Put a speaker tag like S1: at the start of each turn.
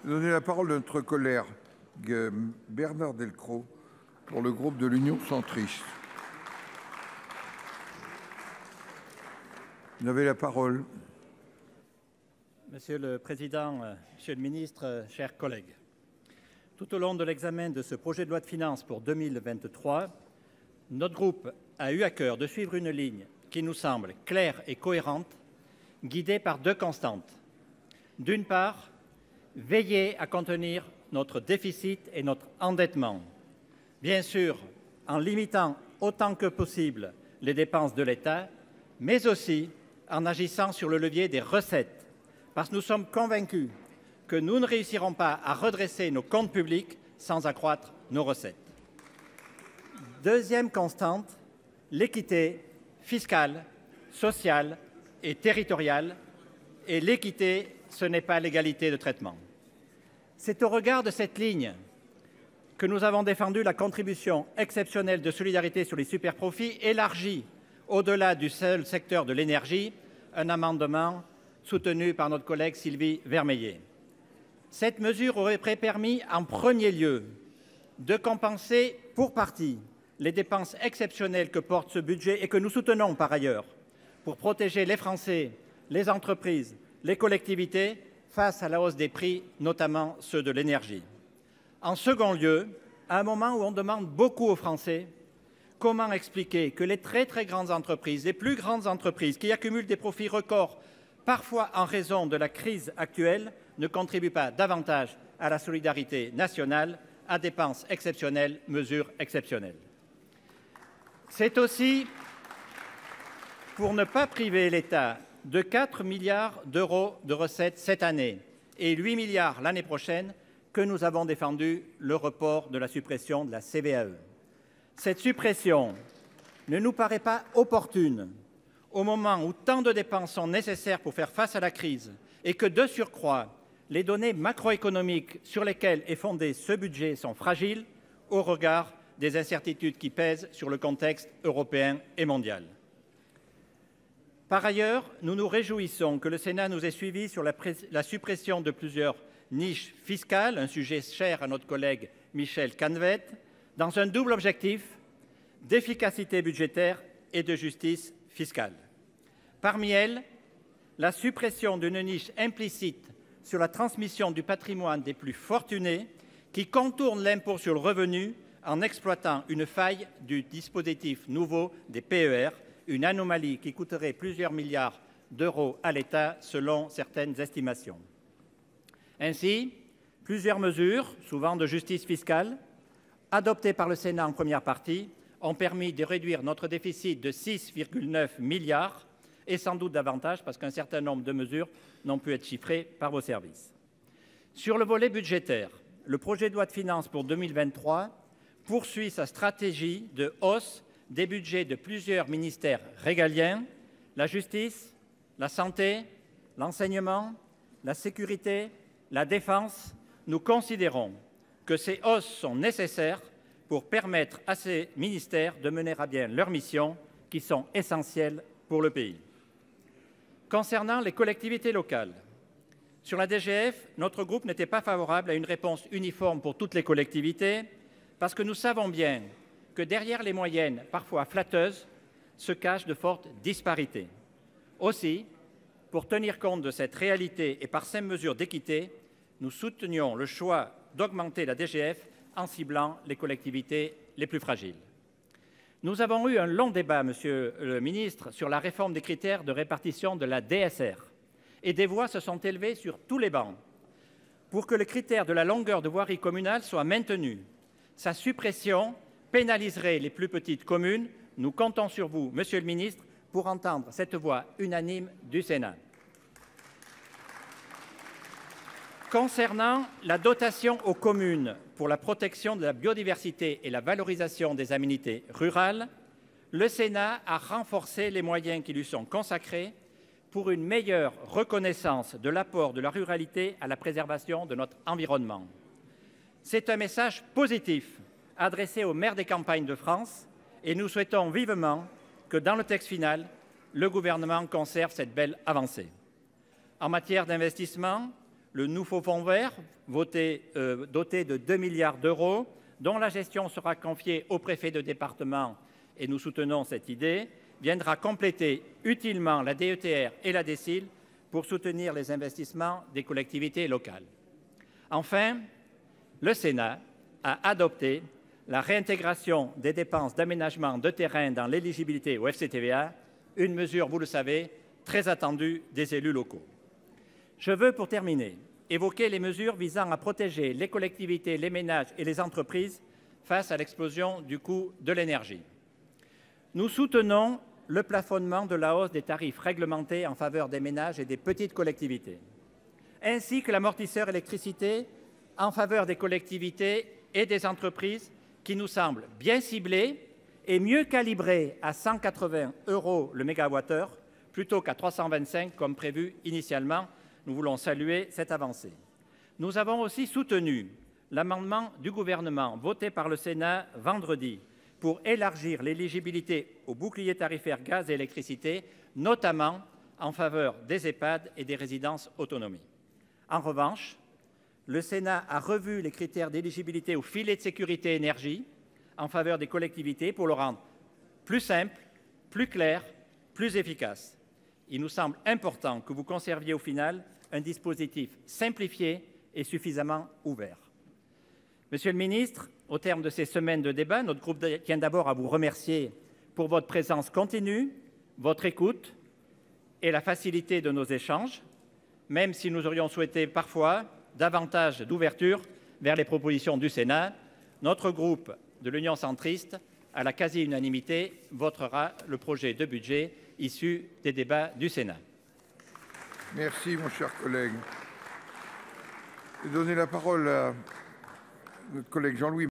S1: Donner la parole à notre collègue Bernard Delcros pour le groupe de l'Union centriste. Vous avez la parole.
S2: Monsieur le Président, Monsieur le Ministre, chers collègues, tout au long de l'examen de ce projet de loi de finances pour 2023, notre groupe a eu à cœur de suivre une ligne qui nous semble claire et cohérente, guidée par deux constantes. D'une part, veiller à contenir notre déficit et notre endettement, bien sûr en limitant autant que possible les dépenses de l'État, mais aussi en agissant sur le levier des recettes, parce que nous sommes convaincus que nous ne réussirons pas à redresser nos comptes publics sans accroître nos recettes. Deuxième constante, l'équité fiscale, sociale et territoriale. Et l'équité, ce n'est pas l'égalité de traitement. C'est au regard de cette ligne que nous avons défendu la contribution exceptionnelle de solidarité sur les superprofits élargie au-delà du seul secteur de l'énergie, un amendement soutenu par notre collègue Sylvie Vermeillet. Cette mesure aurait permis en premier lieu de compenser pour partie les dépenses exceptionnelles que porte ce budget et que nous soutenons par ailleurs pour protéger les Français, les entreprises, les collectivités face à la hausse des prix, notamment ceux de l'énergie. En second lieu, à un moment où on demande beaucoup aux Français, comment expliquer que les très grandes entreprises, les plus grandes entreprises qui accumulent des profits records, parfois en raison de la crise actuelle, ne contribuent pas davantage à la solidarité nationale, à dépenses exceptionnelles, mesures exceptionnelles. C'est aussi pour ne pas priver l'État de 4 milliards d'euros de recettes cette année et 8 milliards l'année prochaine que nous avons défendu le report de la suppression de la CVAE. Cette suppression ne nous paraît pas opportune au moment où tant de dépenses sont nécessaires pour faire face à la crise et que, de surcroît, les données macroéconomiques sur lesquelles est fondé ce budget sont fragiles au regard des incertitudes qui pèsent sur le contexte européen et mondial. Par ailleurs, nous nous réjouissons que le Sénat nous ait suivis sur la suppression de plusieurs niches fiscales, un sujet cher à notre collègue Michel Canevet, dans un double objectif d'efficacité budgétaire et de justice fiscale. Parmi elles, la suppression d'une niche implicite sur la transmission du patrimoine des plus fortunés qui contourne l'impôt sur le revenu en exploitant une faille du dispositif nouveau des PER, une anomalie qui coûterait plusieurs milliards d'euros à l'État selon certaines estimations. Ainsi, plusieurs mesures, souvent de justice fiscale, adoptées par le Sénat en première partie, ont permis de réduire notre déficit de 6,9 milliards et sans doute davantage parce qu'un certain nombre de mesures n'ont pu être chiffrées par vos services. Sur le volet budgétaire, le projet de loi de finances pour 2023 poursuit sa stratégie de hausse des budgets de plusieurs ministères régaliens, la justice, la santé, l'enseignement, la sécurité, la défense. Nous considérons que ces hausses sont nécessaires pour permettre à ces ministères de mener à bien leurs missions qui sont essentielles pour le pays. Concernant les collectivités locales, sur la DGF, notre groupe n'était pas favorable à une réponse uniforme pour toutes les collectivités parce que nous savons bien que derrière les moyennes, parfois flatteuses, se cachent de fortes disparités. Aussi, pour tenir compte de cette réalité et par ces mesures d'équité, nous soutenions le choix d'augmenter la DGF en ciblant les collectivités les plus fragiles. Nous avons eu un long débat, Monsieur le Ministre, sur la réforme des critères de répartition de la DSR et des voix se sont élevées sur tous les bancs pour que le critère de la longueur de voirie communale soit maintenu. Sa suppression pénaliserait les plus petites communes. Nous comptons sur vous, Monsieur le Ministre, pour entendre cette voix unanime du Sénat. Concernant la dotation aux communes pour la protection de la biodiversité et la valorisation des aménités rurales, le Sénat a renforcé les moyens qui lui sont consacrés pour une meilleure reconnaissance de l'apport de la ruralité à la préservation de notre environnement. C'est un message positif adressé aux maires des campagnes de France et nous souhaitons vivement que dans le texte final, le gouvernement conserve cette belle avancée. En matière d'investissement, le nouveau fonds vert, doté de 2 milliards d'euros, dont la gestion sera confiée au préfet de département, et nous soutenons cette idée, viendra compléter utilement la DETR et la DSIL pour soutenir les investissements des collectivités locales. Enfin, le Sénat a adopté la réintégration des dépenses d'aménagement de terrain dans l'éligibilité au FCTVA, une mesure, vous le savez, très attendue des élus locaux. Je veux, pour terminer, évoquer les mesures visant à protéger les collectivités, les ménages et les entreprises face à l'explosion du coût de l'énergie. Nous soutenons le plafonnement de la hausse des tarifs réglementés en faveur des ménages et des petites collectivités, ainsi que l'amortisseur électricité en faveur des collectivités et des entreprises qui nous semble bien ciblé et mieux calibré à 180 € le mégawattheure plutôt qu'à 325 comme prévu initialement. Nous voulons saluer cette avancée. Nous avons aussi soutenu l'amendement du gouvernement voté par le Sénat vendredi pour élargir l'éligibilité au bouclier tarifaire gaz et électricité, notamment en faveur des EHPAD et des résidences autonomie. En revanche, le Sénat a revu les critères d'éligibilité au filet de sécurité énergie en faveur des collectivités pour le rendre plus simple, plus clair, plus efficace. Il nous semble important que vous conserviez au final un dispositif simplifié et suffisamment ouvert. Monsieur le ministre, au terme de ces semaines de débat, notre groupe tient d'abord à vous remercier pour votre présence continue, votre écoute et la facilité de nos échanges, même si nous aurions souhaité parfois davantage d'ouverture vers les propositions du Sénat. Notre groupe de l'Union centriste, à la quasi-unanimité, votera le projet de budget issu des débats du Sénat.
S1: Merci, mon cher collègue. Je vais donner la parole à notre collègue Jean-Louis